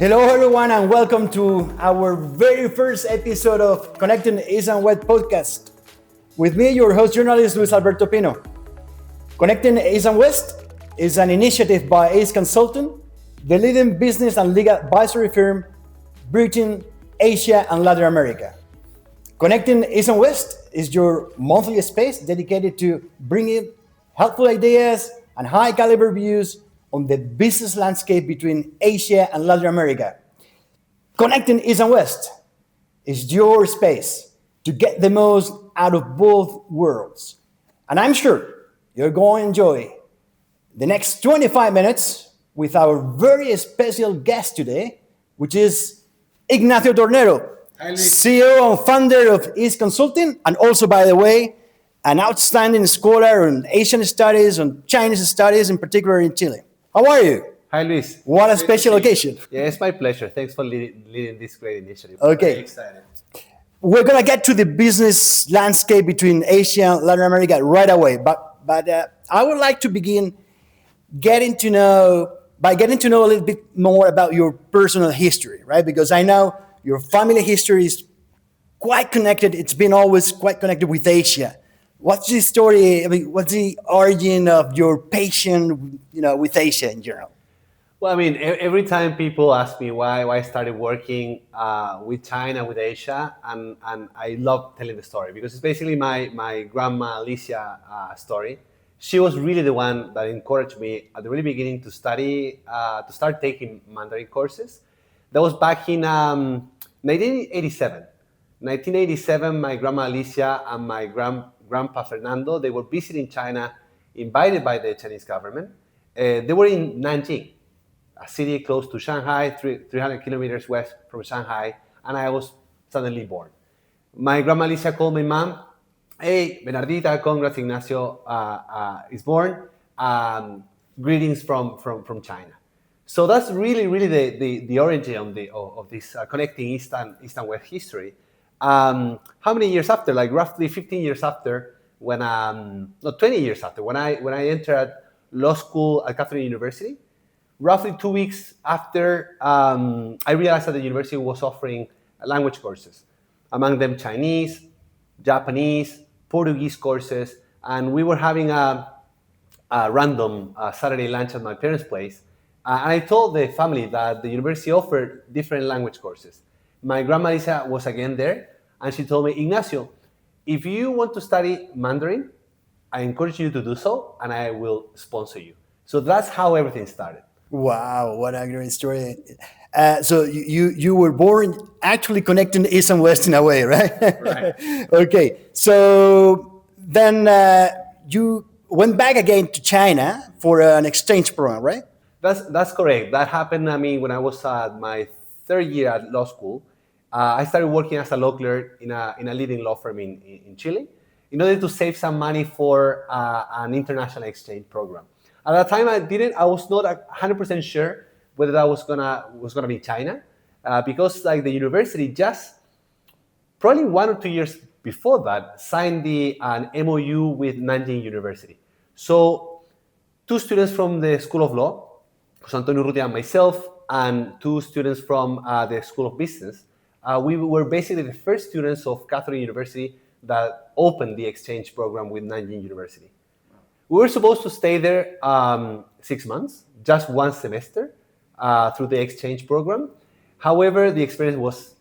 Hello, everyone, and welcome to our very first episode of Connecting East and West podcast. With me, your host journalist, Luis Alberto Pino. Connecting East and West is an initiative by ACE Consulting, the leading business and legal advisory firm Britain, Asia, and Latin America. Connecting East and West is your monthly space dedicated to bringing helpful ideas and high caliber views on the business landscape between Asia and Latin America. Connecting East and West is your space to get the most out of both worlds. And I'm sure you're going to enjoy the next 25 minutes with our very special guest today, which is Ignacio Tornero, CEO and founder of East Consulting, and also, by the way, an outstanding scholar on Asian studies, on Chinese studies, in particular in Chile. How are you? Hi, Luis. What a special occasion. Yeah, it's my pleasure. Thanks for leading this great initiative. Okay. Very excited. We're going to get to the business landscape between Asia and Latin America right away. But I would like to begin getting to know a little bit more about your personal history, right? Because I know your family history is quite connected. It's been always quite connected with Asia. What's the story? I mean, what's the origin of your passion, with Asia in general? Well, I mean, every time people ask me why I started working with China, with Asia, and I love telling the story because it's basically my grandma Alicia story. She was really the one that encouraged me at the very beginning to start taking Mandarin courses. That was back in 1987. 1987, my grandma Alicia and my grandpa Fernando, they were visiting China, invited by the Chinese government. They were in Nanjing, a city close to Shanghai, 300 kilometers west from Shanghai, and I was suddenly born. My grandma Alicia called my mom, "Hey, Bernardita, congrats, Ignacio is born. Greetings from China." So that's really the origin of this connecting East and West history. How many years after? Like roughly 15 years after, 20 years after, when I entered law school at Catholic University, roughly 2 weeks after, I realized that the university was offering language courses, among them Chinese, Japanese, Portuguese courses, and we were having a random Saturday lunch at my parents' place. And I told the family that the university offered different language courses. My grandma Lisa was again there, and she told me, "Ignacio, if you want to study Mandarin, I encourage you to do so, and I will sponsor you." So that's how everything started. Wow, what a great story. So you were born actually connecting East and West in a way, right? Right. Okay, so then you went back again to China for an exchange program, right? That's correct. That happened, when I was at my third year at law school. I started working as a law clerk in a leading law firm in Chile in order to save some money for an international exchange program. At that time, I was not 100% sure whether that was gonna be China, because like the university just probably 1 or 2 years before that signed an MOU with Nanjing University. So 2 students from the School of Law, Jose Antonio Urrutia and myself, and 2 students from the School of Business, we were basically the first students of Catholic University that opened the exchange program with Nanjing University. We were supposed to stay there 6 months, just 1 semester through the exchange program. However, the experience was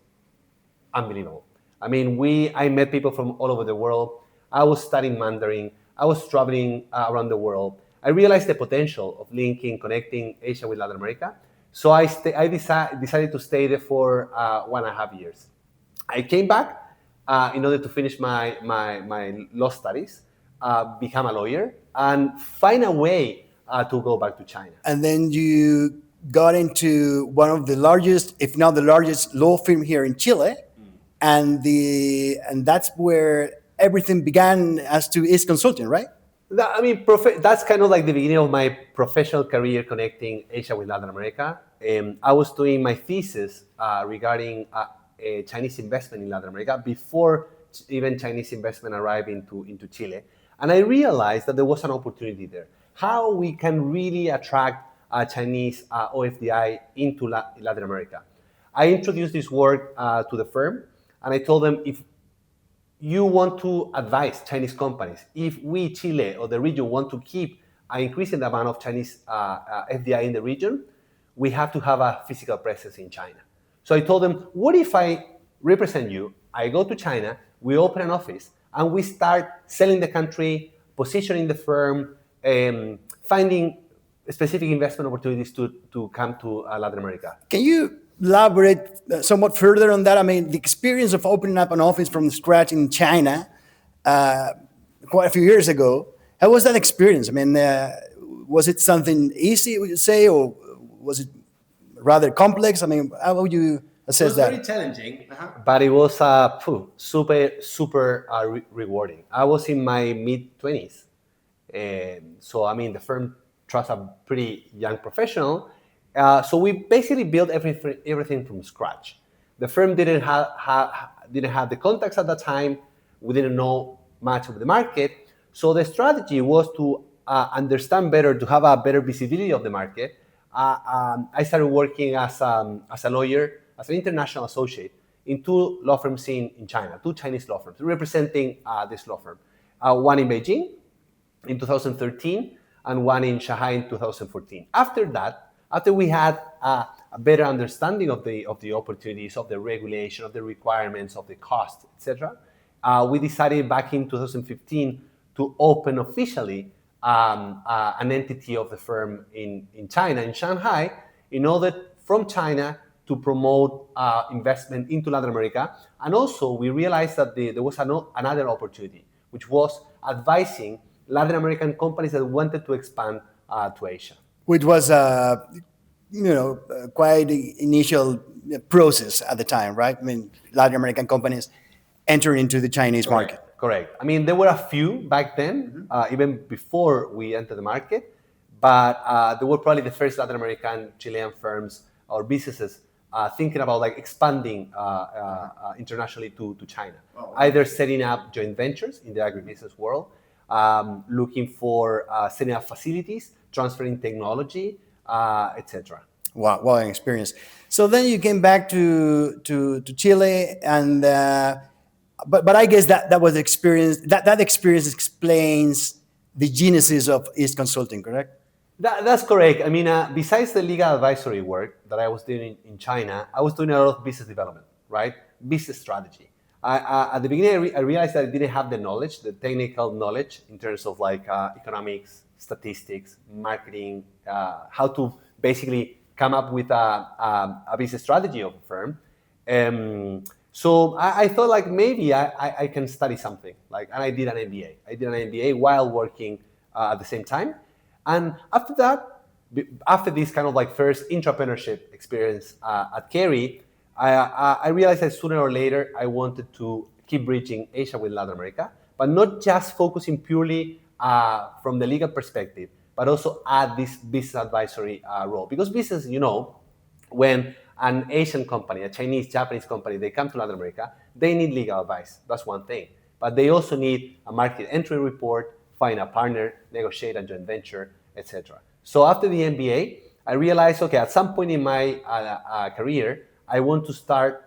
unbelievable. I met people from all over the world. I was studying Mandarin. I was traveling around the world. I realized the potential of connecting Asia with Latin America. So I decided to stay there for 1.5 years. I came back in order to finish my law studies, become a lawyer, and find a way to go back to China. And then you got into one of the largest, if not the largest, law firm here in Chile, and that's where everything began as to East Consulting, right? That's kind of like the beginning of my professional career connecting Asia with Latin America. I was doing my thesis regarding Chinese investment in Latin America before even Chinese investment arrived into Chile. And I realized that there was an opportunity there. How we can really attract Chinese OFDI into Latin America. I introduced this work to the firm, and I told them, if you want to advise Chinese companies, if we, Chile, or the region want to keep increasing the amount of Chinese FDI in the region, we have to have a physical presence in China. So I told them, what if I represent you, I go to China, we open an office, and we start selling the country, positioning the firm, finding specific investment opportunities to come to Latin America. Can you elaborate somewhat further on that? I mean, the experience of opening up an office from scratch in China quite a few years ago, how was that experience? I mean, was it something easy, would you say, or was it rather complex? I mean, how would you assess that? It was very challenging, but it was super rewarding. I was in my mid-20s. So, I mean, the firm trusts a pretty young professional. So we basically built everything from scratch. The firm didn't have the contacts at that time. We didn't know much of the market. So the strategy was to understand better, to have a better visibility of the market. I started working as a lawyer, as an international associate in two law firms in China, two Chinese law firms, representing this law firm. One in Beijing in 2013 and one in Shanghai in 2014. After we had a better understanding of the opportunities, of the regulation, of the requirements, of the cost, etc., we decided back in 2015 to open officially an entity of the firm in China, in Shanghai, in order from China to promote investment into Latin America. And also we realized that there was another opportunity, which was advising Latin American companies that wanted to expand to Asia. Which was, quite the initial process at the time, right? I mean, Latin American companies enter into the Chinese market. Correct. I mean, there were a few back then, even before we entered the market, but they were probably the first Latin American Chilean firms or businesses thinking about like expanding internationally to China, either setting up joint ventures in the agribusiness world, looking for setting up facilities, transferring technology, etc. Wow, what an experience! So then you came back to Chile, and but I guess that was the experience. That experience explains the genesis of East Consulting, correct? That's correct. I mean, besides the legal advisory work that I was doing in China, I was doing a lot of business development, right? Business strategy. At the beginning, I realized that I didn't have the knowledge, the technical knowledge in terms of like economics, statistics, marketing, how to basically come up with a business strategy of a firm. So I thought like maybe I can study something, and I did an MBA. I did an MBA while working at the same time. And after that, after this kind of like first entrepreneurship experience at Kerry, I realized that sooner or later I wanted to keep bridging Asia with Latin America, but not just focusing purely from the legal perspective, but also add this business advisory role. Because business, when an Asian company, a Chinese, Japanese company, they come to Latin America, they need legal advice. That's one thing. But they also need a market entry report, find a partner, negotiate a joint venture, etc. So after the MBA, I realized, okay, at some point in my career, I want to start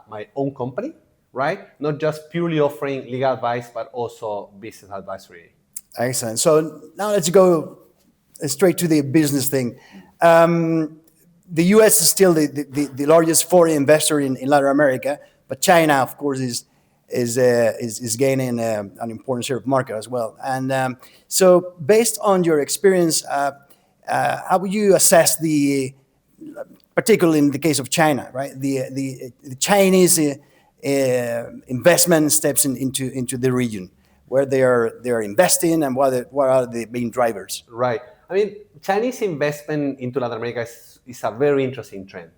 my own company, right? Not just purely offering legal advice, but also business advisory. Excellent. So now let's go straight to the business thing. The U.S. is still the largest foreign investor in Latin America, but China, of course, is gaining an important share of market as well. And so, based on your experience, how would you assess particularly in the case of China, right? The Chinese investment steps into the region, where they are investing, and what are the main drivers? Right. I mean, Chinese investment into Latin America is a very interesting trend.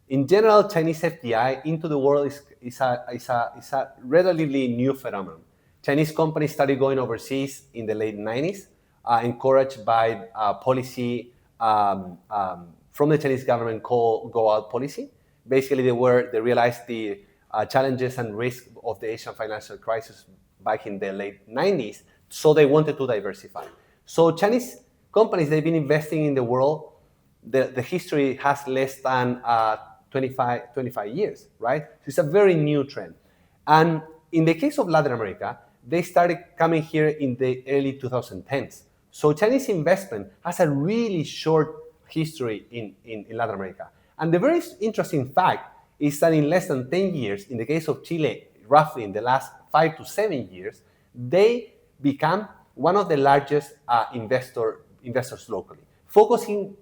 In general, Chinese FDI into the world is a relatively new phenomenon. Chinese companies started going overseas in the late 90s, encouraged by policy from the Chinese government called Go Out policy. Basically, they realized the challenges and risks of the Asian financial crisis back in the late 90s, so they wanted to diversify. So Chinese companies, they've been investing in the world the history has less than 25 years, right? So it's a very new trend. And in the case of Latin America, they started coming here in the early 2010s. So Chinese investment has a really short history in Latin America. And the very interesting fact is that in less than 10 years, in the case of Chile, roughly in the last 5 to 7 years, they become one of the largest investors locally, focusing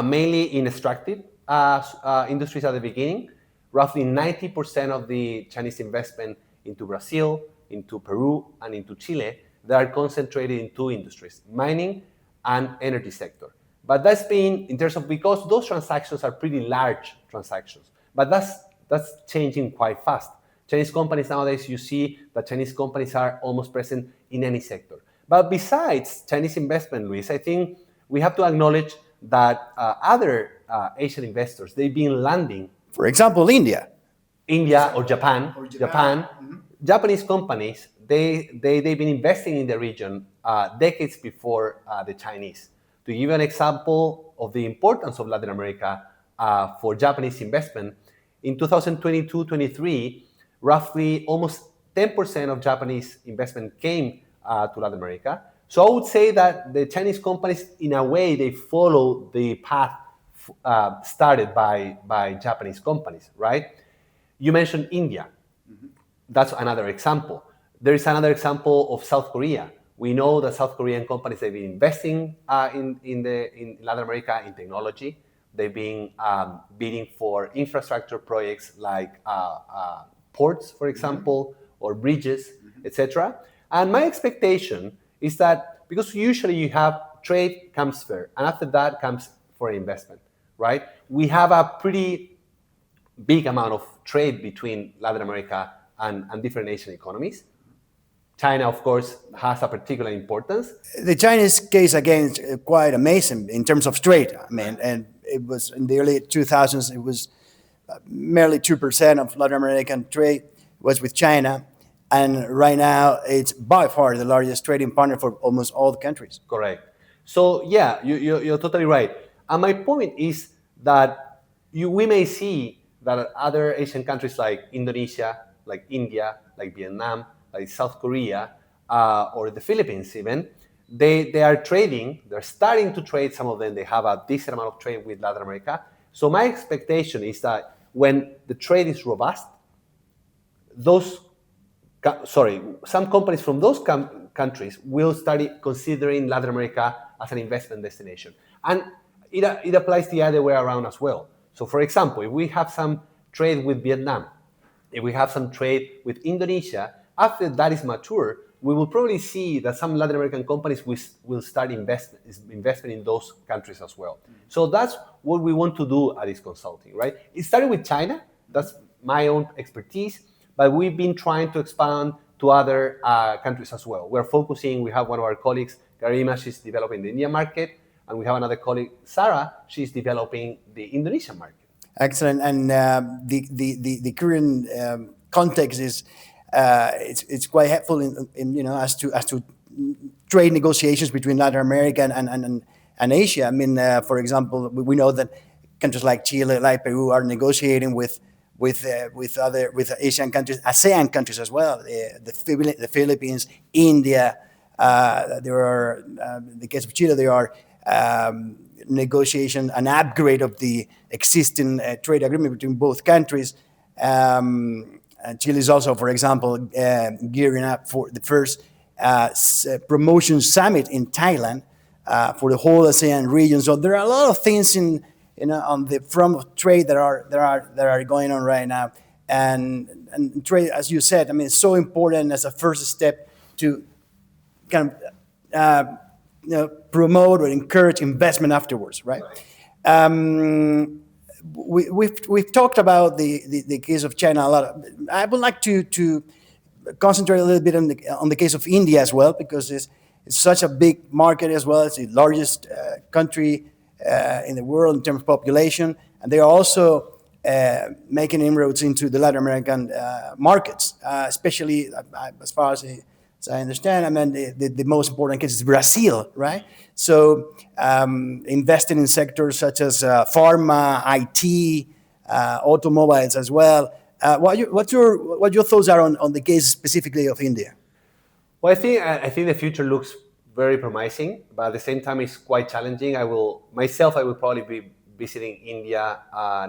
mainly in extractive industries at the beginning. Roughly 90% of the Chinese investment into Brazil, into Peru, and into Chile, they are concentrated in two industries, mining and energy sector. But that's been in terms of, because those transactions are pretty large transactions, but that's changing quite fast. Chinese companies nowadays, you see that Chinese companies are almost present in any sector. But besides Chinese investment, Luis, I think we have to acknowledge that other Asian investors, they've been landing. For example, India. India or Japan. Mm-hmm. Japanese companies, they've been investing in the region decades before the Chinese. To give you an example of the importance of Latin America for Japanese investment, in 2022-23, roughly almost 10% of Japanese investment came to Latin America. So I would say that the Chinese companies, in a way, they follow the path started by Japanese companies, right? You mentioned India. Mm-hmm. That's another example. There is another example of South Korea. We know that South Korean companies, they've been investing in Latin America in technology. They've been bidding for infrastructure projects like ports, for example, or bridges, etc. And my expectation is that, because usually you have trade comes first, and after that comes foreign investment, right? We have a pretty big amount of trade between Latin America and different Asian economies. China, of course, has a particular importance. The Chinese case, again, is quite amazing in terms of trade. I mean, and it was in the early 2000s, it was merely 2% of Latin American trade was with China. And right now, it's by far the largest trading partner for almost all the countries. Correct. So, yeah, you're totally right. And my point is that we may see that other Asian countries like Indonesia, like India, like Vietnam, like South Korea, or the Philippines even, they are trading, they're starting to trade, some of them, they have a decent amount of trade with Latin America. So my expectation is that when the trade is robust, some companies from those countries will start considering Latin America as an investment destination. And it applies the other way around as well. So for example, if we have some trade with Vietnam, if we have some trade with Indonesia, after that is mature, we will probably see that some Latin American companies will start investing in those countries as well. Mm-hmm. So that's what we want to do at this consulting, right? It started with China. That's my own expertise. But we've been trying to expand to other countries as well. We have one of our colleagues, Garima, she's developing the Indian market. And we have another colleague, Sarah, she's developing the Indonesian market. Excellent. And the current context is it's quite helpful in as to trade negotiations between Latin America and Asia. I mean, for example, we know that countries like Chile, like Peru, are negotiating with Asian countries, ASEAN countries as well. The Philippines, India. There are in the case of Chile, there are negotiation, an upgrade of the existing trade agreement between both countries. And Chile is also, for example, gearing up for the first promotion summit in Thailand for the whole ASEAN region. So there are a lot of things on the front of trade that are going on right now, and trade, as you said, I mean, it's so important as a first step to kind of promote or encourage investment afterwards, right? We've talked about the case of China a lot. I would like to concentrate a little bit on the case of India as well, because it's such a big market as well. It's the largest country in the world in terms of population, and they are also making inroads into the Latin American markets, especially as far as as I understand. I mean, the most important case is Brazil, right? So investing in sectors such as pharma, IT, automobiles as well. What your thoughts are on the case specifically of India? Well, I think the future looks very promising, but at the same time, it's quite challenging. I will probably be visiting India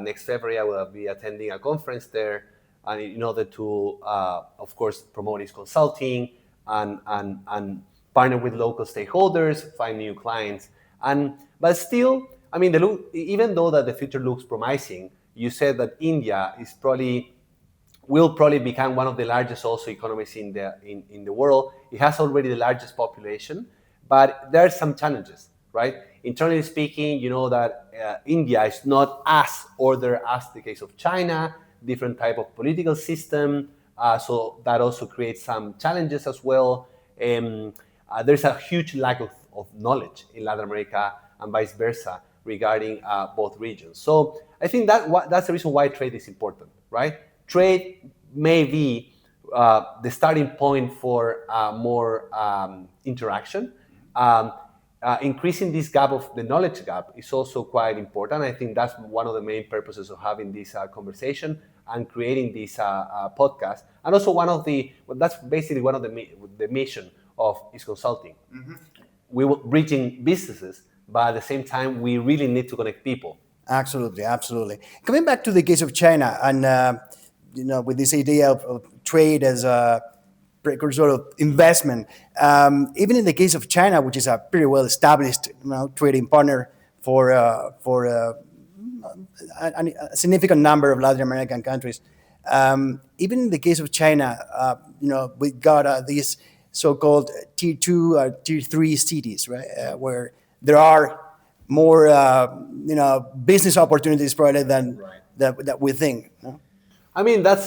next February. I will be attending a conference there, and in order to, of course, promote its consulting and partner with local stakeholders, find new clients, but still, I mean, even though that the future looks promising, you said that India is probably will probably become one of the largest also economies in the world. It has already the largest population, but there are some challenges, right? Internally speaking, you know that India is not as ordered as the case of China, different type of political system, so that also creates some challenges as well. There's a huge lack of knowledge in Latin America and vice versa regarding both regions. So I think that's the reason why trade is important, right? Trade may be the starting point for more interaction. Increasing this gap of the knowledge gap is also quite important. I think that's one of the main purposes of having this conversation and creating this podcast. And also that's basically one of the mission of is consulting. Mm-hmm. We will reaching businesses, but at the same time, we really need to connect people. Absolutely, absolutely. Coming back to the case of China, and with this idea of trade as a precursor of investment, even in the case of China, which is a pretty well established trading partner for a significant number of Latin American countries, even in the case of China, we got these so-called tier 2 or tier 3 cities, right, where there are more business opportunities probably than that we think. That's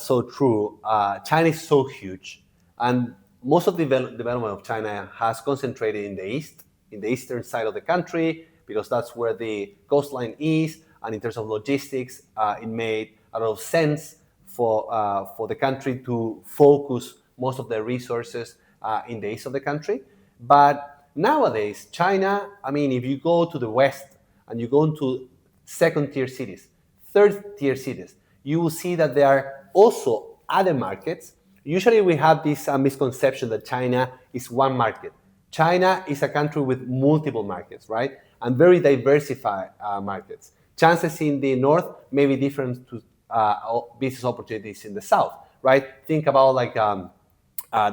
so true. China is so huge, and most of the development of China has concentrated in the east, in the eastern side of the country, because that's where the coastline is. And in terms of logistics, it made a lot of sense for the country to focus most of their resources in the east of the country. But nowadays, China, if you go to the west and you go into second-tier cities, third-tier cities, you will see that there are also other markets. Usually we have this misconception that China is one market. China is a country with multiple markets, right? And very diversified markets. Chances in the north may be different to business opportunities in the south, right? Think about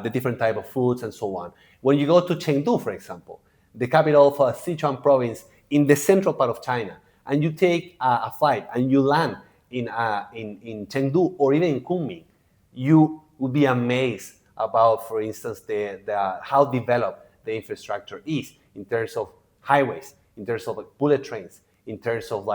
the different type of foods and so on. When you go to Chengdu, for example, the capital of Sichuan province in the central part of China, and you take a flight and you land in Chengdu or even in Kunming, you will be amazed about, for instance, how developed the infrastructure is in terms of highways, in terms of bullet trains, in terms of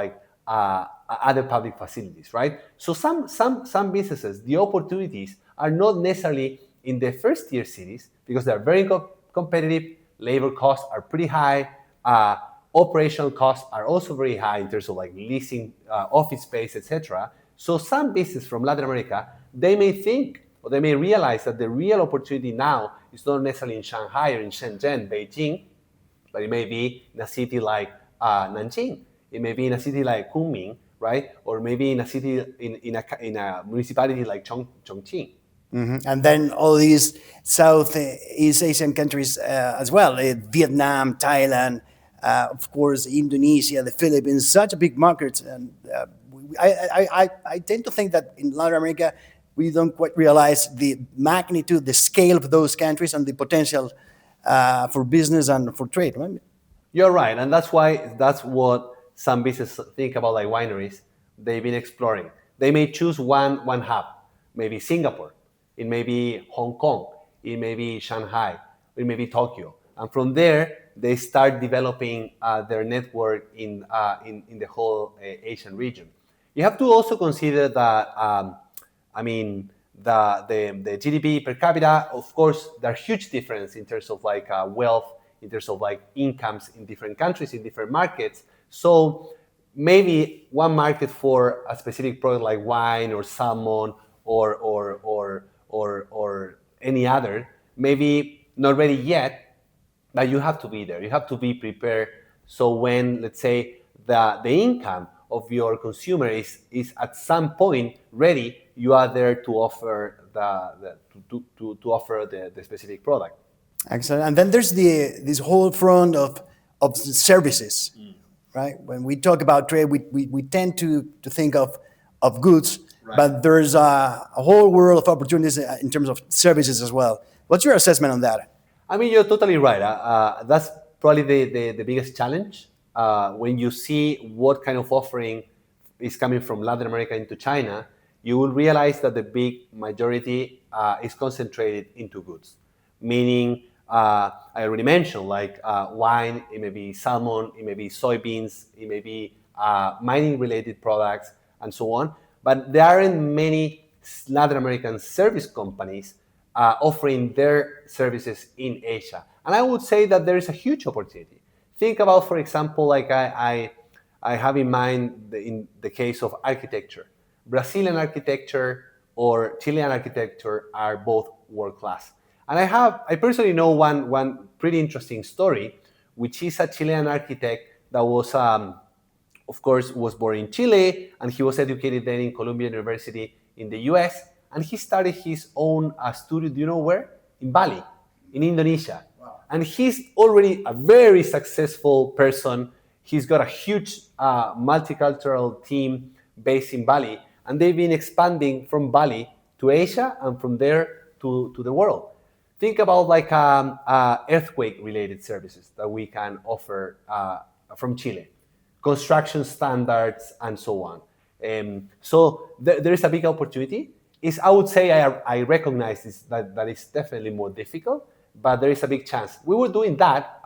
other public facilities, right? So some businesses, the opportunities are not necessarily in the first tier cities because they're very competitive. Labor costs are pretty high. Operational costs are also very high in terms of leasing office space, etc. So some business from Latin America, they may think or they may realize that the real opportunity now is not necessarily in Shanghai or in Shenzhen, Beijing, but it may be in a city like Nanjing. It may be in a city like Kunming, right? Or maybe in a city in a municipality like Chongqing. Mm-hmm. And then all these Southeast Asian countries as well, Vietnam, Thailand, of course, Indonesia, the Philippines, such a big market. And I tend to think that in Latin America, we don't quite realize the magnitude, the scale of those countries and the potential for business and for trade. Right? You're right. And that's what some businesses think about, like wineries. They've been exploring. They may choose one hub, maybe Singapore. It may be Hong Kong. It may be Shanghai. It may be Tokyo. And from there, they start developing their network in the whole Asian region. You have to also consider that, the GDP per capita, of course, there are huge differences in terms of wealth, in terms of incomes in different countries, in different markets. So maybe one market for a specific product like wine or salmon or any other. Maybe not ready yet, but you have to be there. You have to be prepared. So when, let's say, the income of your consumer is at some point ready, you are there to offer to offer the specific product. Excellent. And then there's this whole front of services, right? When we talk about trade, we tend to think of goods, Right. but there's a whole world of opportunities in terms of services as well. What's your assessment on that? I mean, you're totally right. That's probably the biggest challenge. When you see what kind of offering is coming from Latin America into China, you will realize that the big majority is concentrated into goods. Meaning, I already mentioned, like wine, it may be salmon, it may be soybeans, it may be mining-related products, and so on. But there aren't many Latin American service companies offering their services in Asia. And I would say that there is a huge opportunity. Think about, for example, like I have in mind in the case of architecture. Brazilian architecture or Chilean architecture are both world class. And I personally know one pretty interesting story, which is a Chilean architect that was of course, was born in Chile, and he was educated then in Columbia University in the US. And he started his own studio, do you know where? In Bali, in Indonesia. Wow. And he's already a very successful person. He's got a huge multicultural team based in Bali, and they've been expanding from Bali to Asia and from there to the world. Think about like earthquake-related services that we can offer from Chile. Construction standards, and so on. So there is a big opportunity. I would say I recognize that it's definitely more difficult, but there is a big chance. We were doing that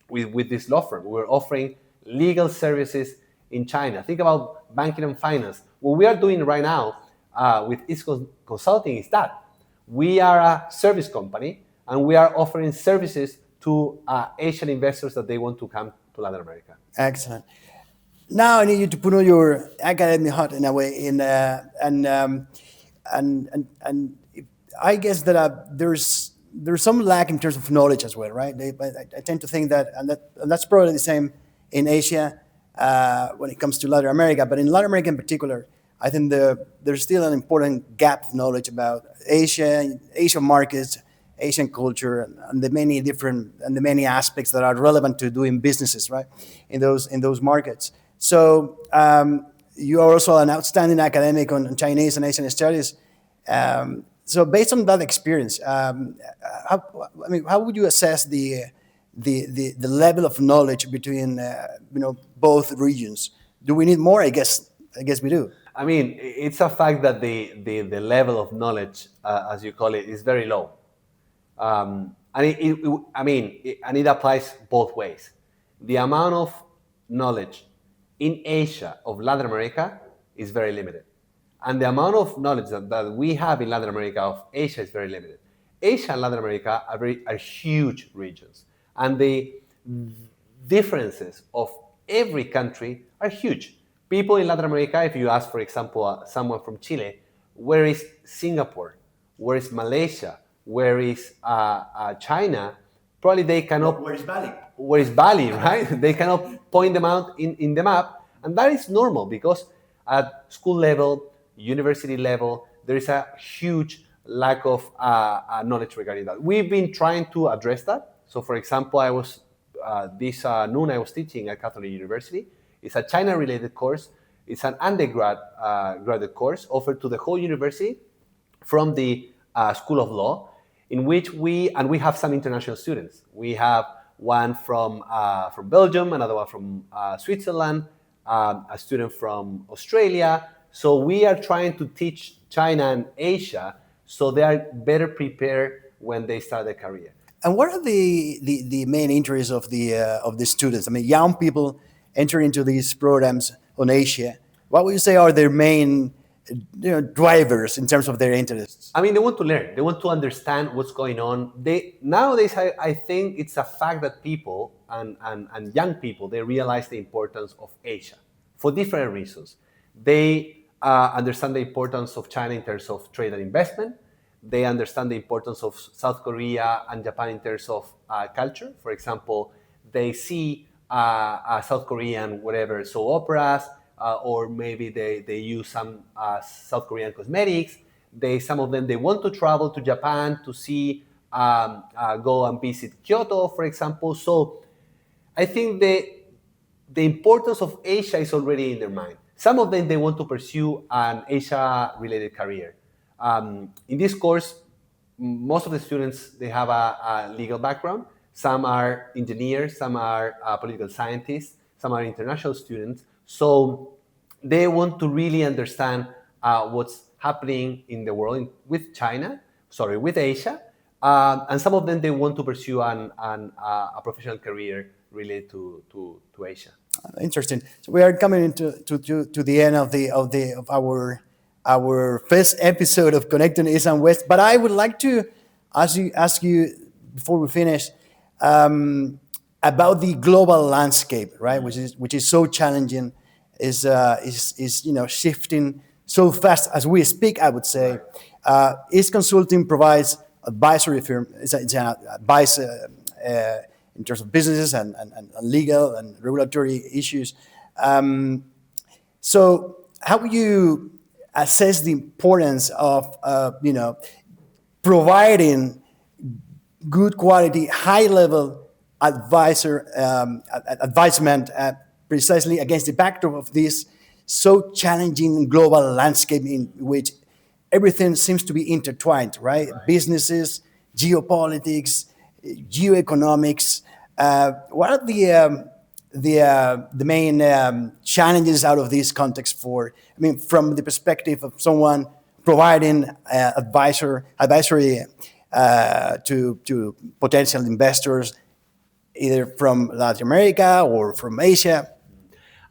with this law firm. We were offering legal services in China. Think about banking and finance. What we are doing right now with East Consulting is that we are a service company, and we are offering services to Asian investors that they want to come to Latin America. Excellent. Now I need you to put on your academic hat in a way, and I guess that there's some lack in terms of knowledge as well, right? I tend to think that, and that's probably the same in Asia when it comes to Latin America, but in Latin America in particular, I think there's still an important gap of knowledge about Asian markets, Asian culture, and the many aspects that are relevant to doing businesses, right, in those markets. So you are also an outstanding academic on Chinese and Asian studies. So based on that experience, how would you assess the level of knowledge between both regions? Do we need more? I guess we do. I mean, it's a fact that the level of knowledge, as you call it, is very low. And it applies both ways. The amount of knowledge in Asia of Latin America is very limited. And the amount of knowledge that we have in Latin America of Asia is very limited. Asia and Latin America are huge regions. And the differences of every country are huge. People in Latin America, if you ask, for example, someone from Chile, where is Singapore? Where is Malaysia? Where is China? Probably they cannot. Where is Bali? Where is Bali, right? They cannot point them out in the map. And that is normal because at school level, university level, there is a huge lack of knowledge regarding that. We've been trying to address that. So, for example, this noon I was teaching at Catholic University. It's a China-related course. It's an graduate course offered to the whole university from the School of Law, in which we have some international students. We have one from Belgium, another one from Switzerland, a student from Australia. So we are trying to teach China and Asia so they are better prepared when they start their career. And what are the main interests of the students? I mean, young people enter into these programs on Asia. What would you say are their main drivers in terms of their interests? I mean, they want to learn. They want to understand what's going on. Nowadays, I think it's a fact that people and young people, they realize the importance of Asia for different reasons. They understand the importance of China in terms of trade and investment. They understand the importance of South Korea and Japan in terms of culture. For example, they see South Korean whatever soap operas, or maybe they use some South Korean cosmetics. Some of them they want to travel to Japan to see go and visit Kyoto, for example. So I think the importance of Asia is already in their mind. Some of them they want to pursue an Asia-related career. In this course, most of the students they have a legal background. Some are engineers, some are political scientists, some are international students. So they want to really understand what's happening in the world with with Asia, and some of them they want to pursue a professional career related to Asia. Interesting. So we are coming into to the end of our first episode of Connecting East and West. But I would like to ask you before we finish about the global landscape, right? Which is so challenging, is shifting so fast as we speak. I would say, East Consulting provides advisory firm. It's an advice in terms of businesses and legal and regulatory issues. So how would you assess the importance of providing good quality, high level advisement precisely against the backdrop of this so challenging global landscape in which everything seems to be intertwined, right? Businesses, geopolitics, geoeconomics. What are the main challenges out of this context from the perspective of someone providing advisory to potential investors, either from Latin America or from Asia?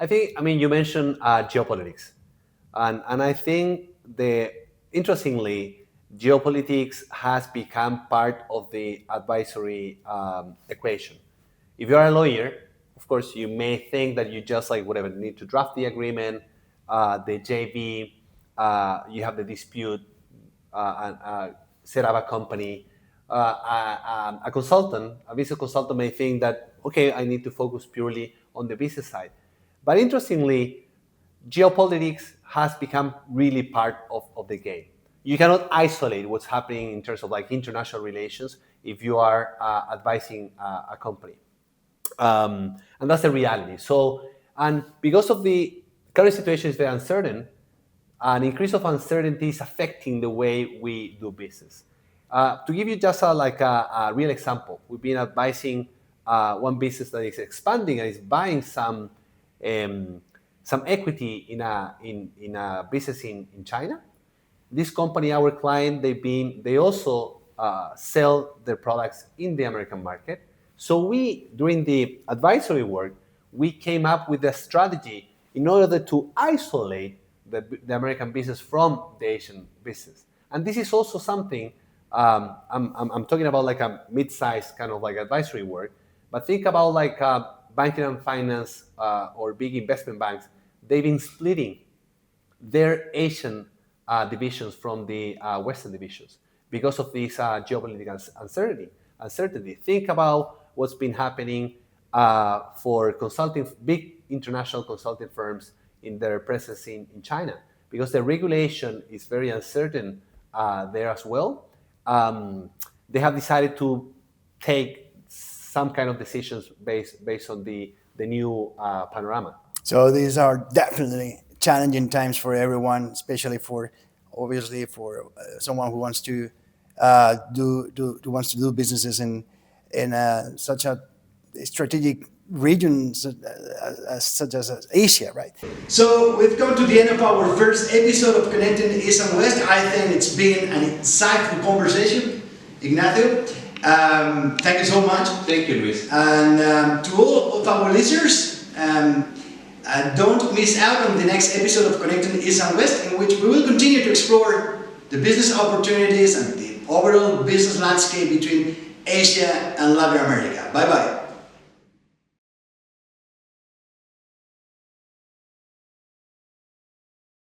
You mentioned geopolitics, and I think interestingly, geopolitics has become part of the advisory equation. If you are a lawyer, of course, you may think that you just need to draft the agreement, the JV, you have the dispute, and set up a company. A business consultant may think that, okay, I need to focus purely on the business side. But interestingly, geopolitics has become really part of the game. You cannot isolate what's happening in terms of international relations if you are advising a company. And that's the reality. So, and because of the current situation is very uncertain, an increase of uncertainty is affecting the way we do business. To give you just a real example, we've been advising one business that is expanding and is buying some equity in a business in China. This company, our client, they also sell their products in the American market. So during the advisory work, we came up with a strategy in order to isolate the American business from the Asian business. And this is also something, I'm talking about a mid-sized kind of advisory work, but think about banking and finance or big investment banks. They've been splitting their Asian divisions from the Western divisions because of this geopolitical uncertainty. Think about what's been happening for big international consulting firms in their presence in China, because the regulation is very uncertain there as well. They have decided to take some kind of decisions based on the new panorama. So these are definitely challenging times for everyone, especially for someone who wants to do businesses in such a strategic region such as Asia, right? So we've come to the end of our first episode of Connecting East and West. I think it's been an insightful conversation, Ignacio. Thank you so much. Thank you, Luis. And to all of our listeners, don't miss out on the next episode of Connecting East and West, in which we will continue to explore the business opportunities and the overall business landscape between Asia and Latin America. Bye-bye.